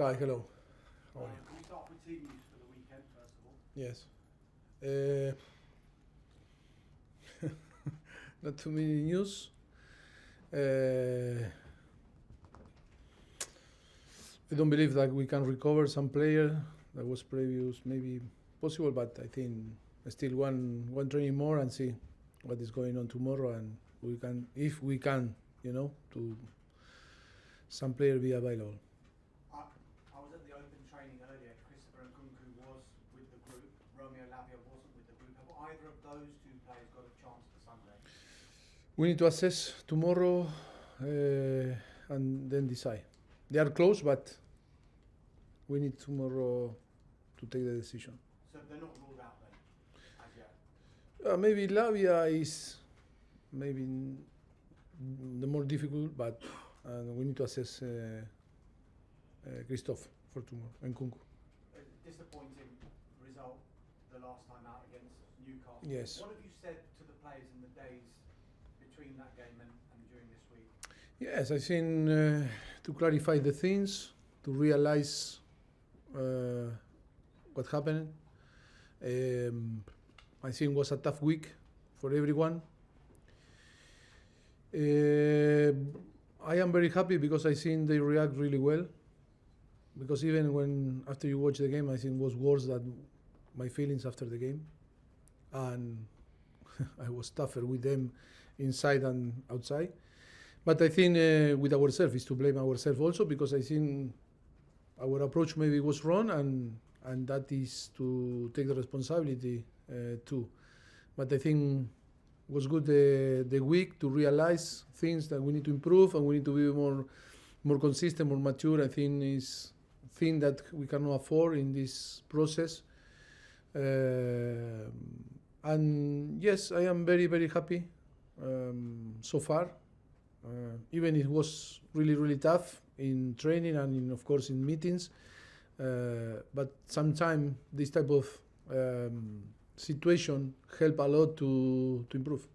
Kai, hello. How are you? Can we start with team news for the weekend, first of all? Yes. Not too many news. I don't believe that we can recover some player that was previous, maybe possible, but I think still one training more and see what is going on tomorrow, and we can, if we can, to some player be available. I was at the open training earlier. Christopher Nkunku was with the group. Lavia wasn't with the group. Have either of those two players got a chance for Sunday? We need to assess tomorrow and then decide. They are close, but we need tomorrow to take the decision. So they're not ruled out then, as yet? Maybe Lavia is maybe the more difficult, but we need to assess Christophe for tomorrow, Nkunku. A disappointing result the last time out against Newcastle. Yes. What have you said to the players in the days between that game and during this week? Yes, I think to clarify the things, to realize what happened. I think it was a tough week for everyone. I am very happy because I think they react really well. Because even when after you watch the game, I think it was worse than my feelings after the game, and I was tougher with them inside and outside. But I think with ourselves is to blame ourselves also, because I think our approach maybe was wrong, and that is to take the responsibility too. But I think it was good the week to realize things that we need to improve, and we need to be more consistent, more mature. I think is thing that we cannot afford in this process. And yes, I am very, very happy so far. Even it was really, really tough in training and of course in meetings. But sometimes this type of situation help a lot to improve.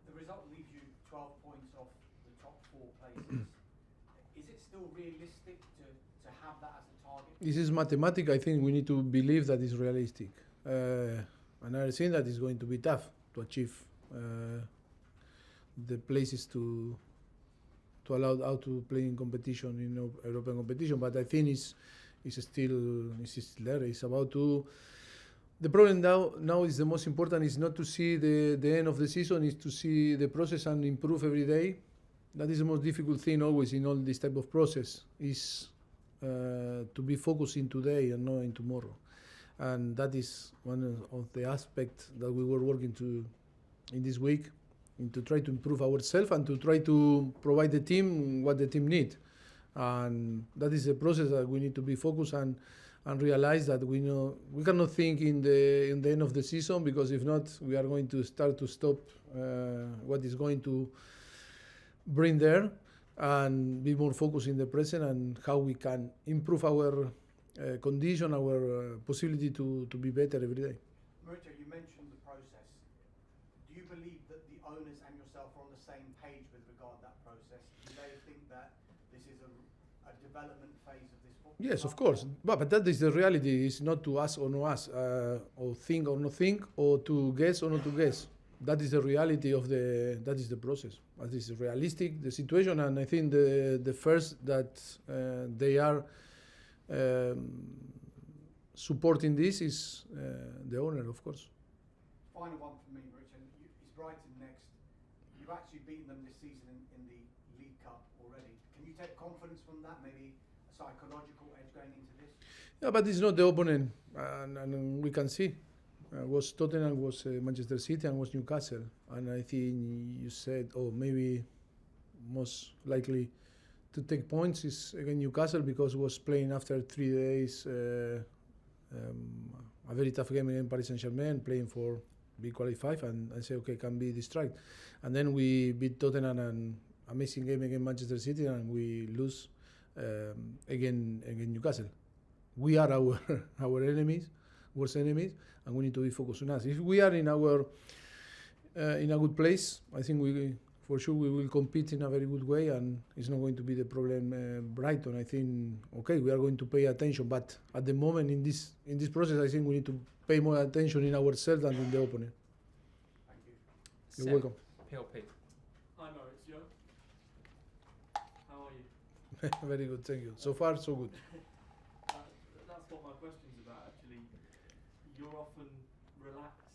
The result leaves you 12 points off the top 4 places. Is it still realistic to have that as a target? This is mathematics. I think we need to believe that it's realistic. And I think that it's going to be tough to achieve the places to allow out to play in competition, European competition. But I think it's still there. It's about to. The problem now is the most important is not to see the end of the season, is to see the process and improve every day. That is the most difficult thing always in all this type of process, is to be focused in today and not in tomorrow. And that is one of the aspects that we were working to in this week, to try to improve ourselves and to try to provide the team what the team needs. And that is a process that we need to be focused and realize that we cannot think in the end of the season, because if not, we are going to start to stop what is going to bring there, and be more focused in the present and how we can improve our condition, our possibility to be better every day. Mauricio, you mentioned the process. Do you believe that the owners and yourself are on the same page with regard to that process? Do they think that this is a development phase of this football? Yes, of course. But that is the reality. It's not to ask or not ask, or think or not think, or to guess or not to guess. That is the reality of that is the process. That is realistic, the situation, and I think the first that they are supporting this is the owner, of course. Final one for me, Mauricio. Is Brighton next? You've actually beaten them this season in the League Cup already. Can you take confidence from that? Maybe a psychological edge going into this? Yeah, but it's not the opponent, and we can see. Was Tottenham, was Manchester City, and was Newcastle. And I think you said, maybe most likely to take points is against Newcastle, because was playing after 3 days a very tough game against Paris Saint-Germain, playing for be qualified, and I say, okay, can be distracted. And then we beat Tottenham, an amazing game against Manchester City, and we lose against Newcastle. We are our enemies, worst enemies, and we need to be focused on us. If we are in a good place, I think for sure we will compete in a very good way, and it's not going to be the problem. Brighton, I think, okay, we are going to pay attention, but at the moment in this process, I think we need to pay more attention in ourselves than in the opponent. Thank you. You're welcome. PLP. Hi Mauricio. How are you? Very good, thank you. So far, so good. That's what my question's about actually. You're often relaxed,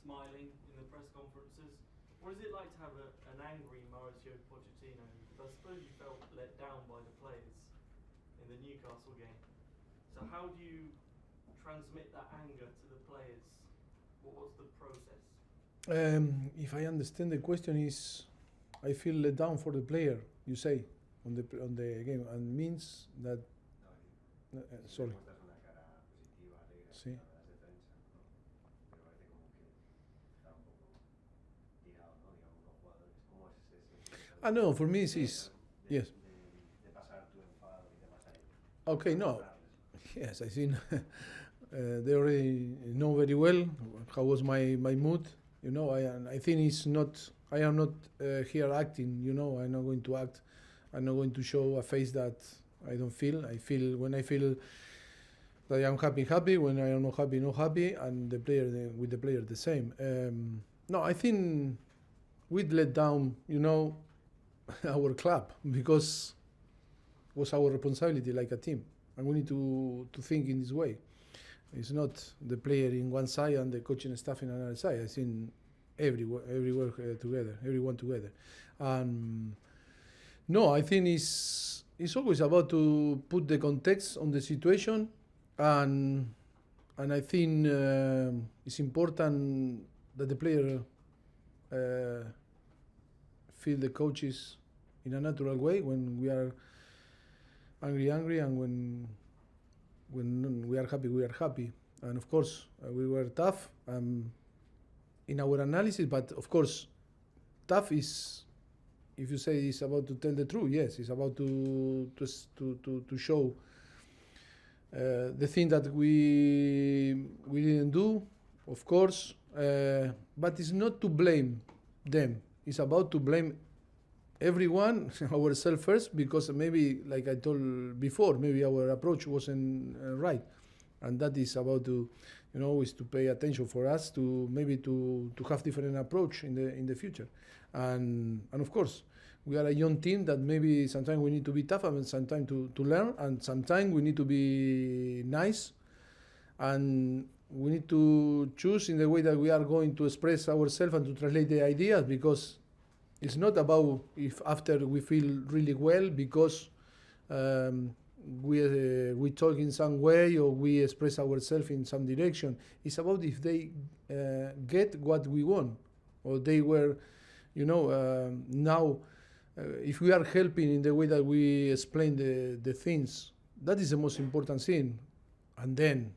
smiling in the press conferences. What is it like to have an angry Mauricio Pochettino? Because I suppose you felt let down by the players in the Newcastle game. So how do you transmit that anger to the players? What's the process? If I understand the question is, I feel let down for the player, you say, on the game, and means that. Sorry. Sí. No, for me it's yes. Okay, no. Yes, I think they already know very well how was my mood. You know, I think it's not. I am not here acting. You know, I'm not going to act. I'm not going to show a face that I don't feel. I feel when I feel that I am happy. When I am not happy, and the player with the player the same. No, I think we'd let down. You know, our club because it was our responsibility like a team, and we need to think in this way. It's not the player in one side and the coaching staff in another side. I think everywhere together, everyone together. No, I think it's always about to put the context on the situation, and I think it's important that the player feel the coaches in a natural way when we are angry, and when we are happy. And of course, we were tough in our analysis, but of course, tough is, if you say it's about to tell the truth, yes, it's about to show the thing that we didn't do, of course, but it's not to blame them. It's about to blame everyone, ourselves first, because maybe, like I told before, maybe our approach wasn't right, and that is about to, you know, is to pay attention for us to maybe to have different approach in the future, and of course we are a young team that maybe sometimes we need to be tough and sometimes to learn, and sometimes we need to be nice, and we need to choose in the way that we are going to express ourselves and to translate the ideas, because it's not about if after we feel really well because we talk in some way or we express ourselves in some direction. It's about if they get what we want, or they were, you know, now if we are helping in the way that we explain the things, that is the most important thing. And then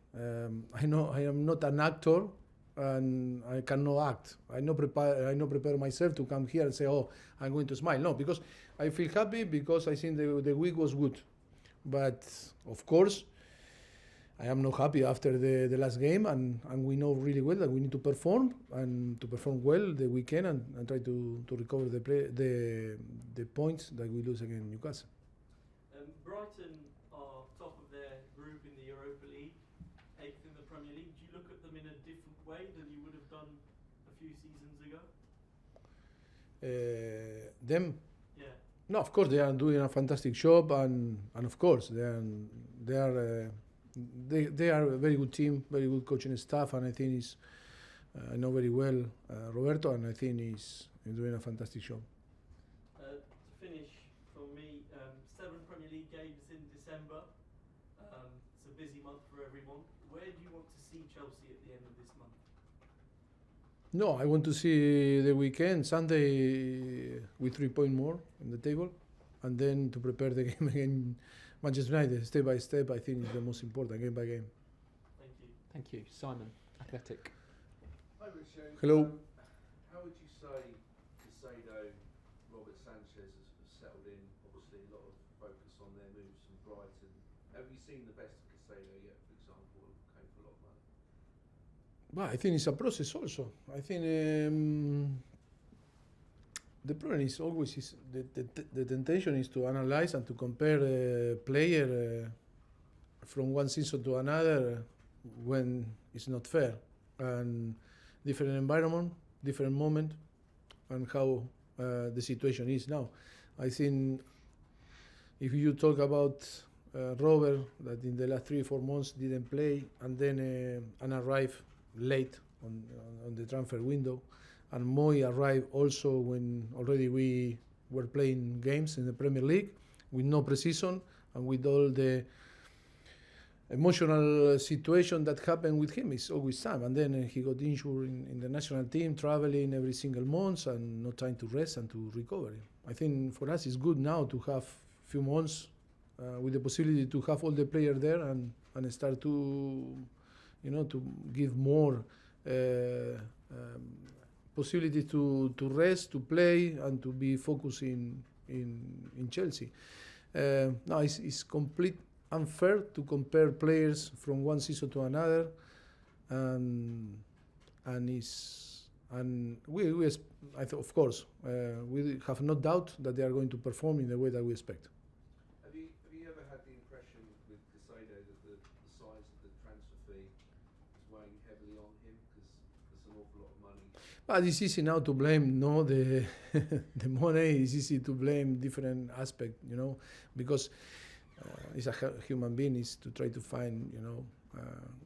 I know I am not an actor, and I cannot act. I not prepare myself to come here and say, oh, I'm going to smile. No, because I feel happy because I think the week was good. But of course, I am not happy after the last game, and we know really well that we need to perform and to perform well the weekend and try to recover the points that we lose against Newcastle. Brighton are top of their group in the Europa League, 8th in the Premier League. Do you look at them in a different way than you would have done a few seasons ago? Them? Yeah. No, of course they are doing a fantastic job, and of course they are a very good team, very good coaching staff, and I think I know very well Roberto, and I think he's doing a fantastic job. To finish for me, 7 Premier League games in December. It's a busy month for everyone. Where do you want to see Chelsea at the end of this month? No, I want to see the weekend, Sunday, with 3 points more in the table, and then to prepare the game against Manchester United, step by step. I think is the most important, game by game. Thank you. Thank you. Simon, Athletic. Hi, Richard. Hello. How would you say Caicedo, Robert Sanchez has settled in? Obviously, a lot of focus on their moves from Brighton. Have you seen the best of Caicedo yet, for example, who came for a lot of money? Well, I think it's a process also. I think the problem is always is the temptation is to analyze and to compare a player from one season to another when it's not fair, and different environment, different moment, and how the situation is now. I think if you talk about Robert, that in the last 3 or 4 months didn't play, and then arrived late on the transfer window, and Moy arrived also when already we were playing games in the Premier League with no pre-season and with all the emotional situation that happened with him. It's always time, and then he got injured in the national team, traveling every single month and no time to rest and to recover. I think for us it's good now to have few months with the possibility to have all the players there and start to, to give more possibility to rest, to play, and to be focused in Chelsea. Now it's complete unfair to compare players from one season to another, and we of course we have no doubt that they are going to perform in the way that we expect. Have you ever had the impression with Caicedo that the size of the transfer fee is weighing heavily on him, because there's an awful lot of money? But it's easy now to blame the the money. It's easy to blame different aspects, because it's a human being is to try to find,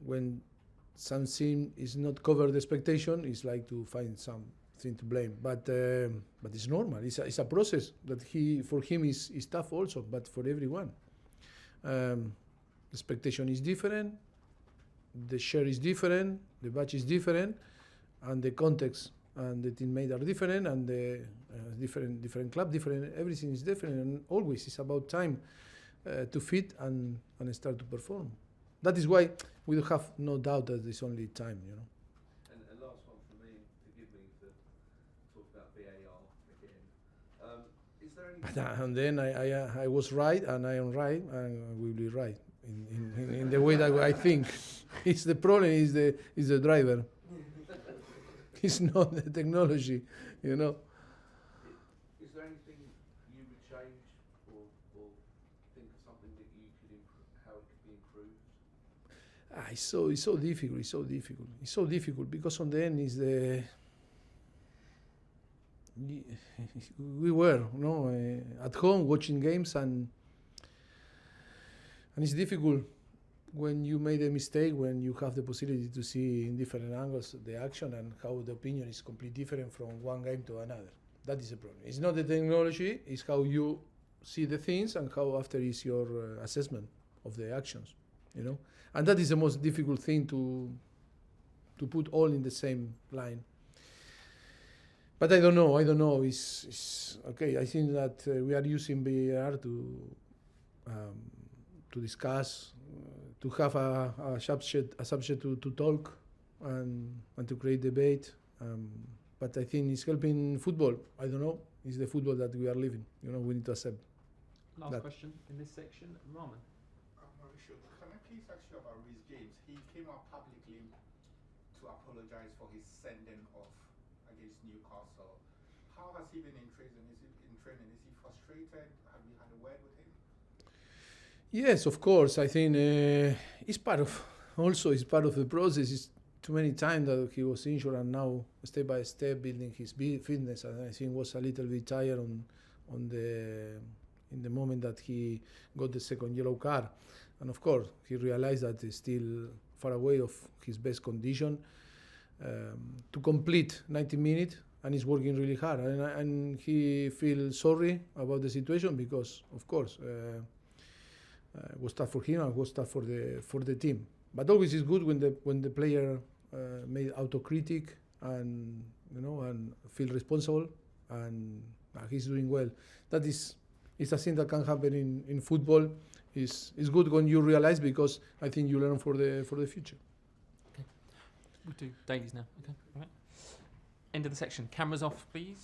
when something is not covered the expectation, it's like to find something to blame. But it's normal. It's a process that for him is tough also, but for everyone. The expectation is different, the share is different, the batch is different, and the context and the teammate are different, and the different club, different, everything is different, and always it's about time to fit and start to perform. That is why we have no doubt that it's only time, And last one for me, forgive me for talking about VAR again. Is there any? But and then I was right, and I am right, and I will be right in the way that I think. It's the problem is the driver. It's not the technology, Is there anything you would change, or think of something that you could how it could be improved? It's so difficult. It's so difficult because on the end is we were at home watching games, and it's difficult when you made a mistake, when you have the possibility to see in different angles the action and how the opinion is completely different from one game to another. That is the problem. It's not the technology, it's how you see the things and how after is your assessment of the actions, And that is the most difficult thing to put all in the same line. But I don't know. It's okay. I think that we are using VAR to discuss, to have a subject to talk and to create debate. But I think it's helping football. I don't know. It's the football that we are living. We need to accept. Last question in this section, Rahman. Mauricio, can I please ask you about Reece James? He came out publicly to apologize for his sending off against Newcastle. How has he been in training? Is he frustrated? Have you had a word with him? Yes, of course. I think it's part of the process. It's too many times that he was injured, and now step by step building his fitness. And I think was a little bit tired in the moment that he got the second yellow card. And of course, he realized that he's still far away of his best condition to complete 90 minutes, and he's working really hard. And he feels sorry about the situation because, of course, it was tough for him and it was tough for the team. But always it's good when the player made autocritic and and feel responsible, and he's doing well. That is a thing that can happen in football. It's good when you realize, because I think you learn for the future. Okay. We'll do dailies now. Okay. All right. End of the section. Cameras off, please.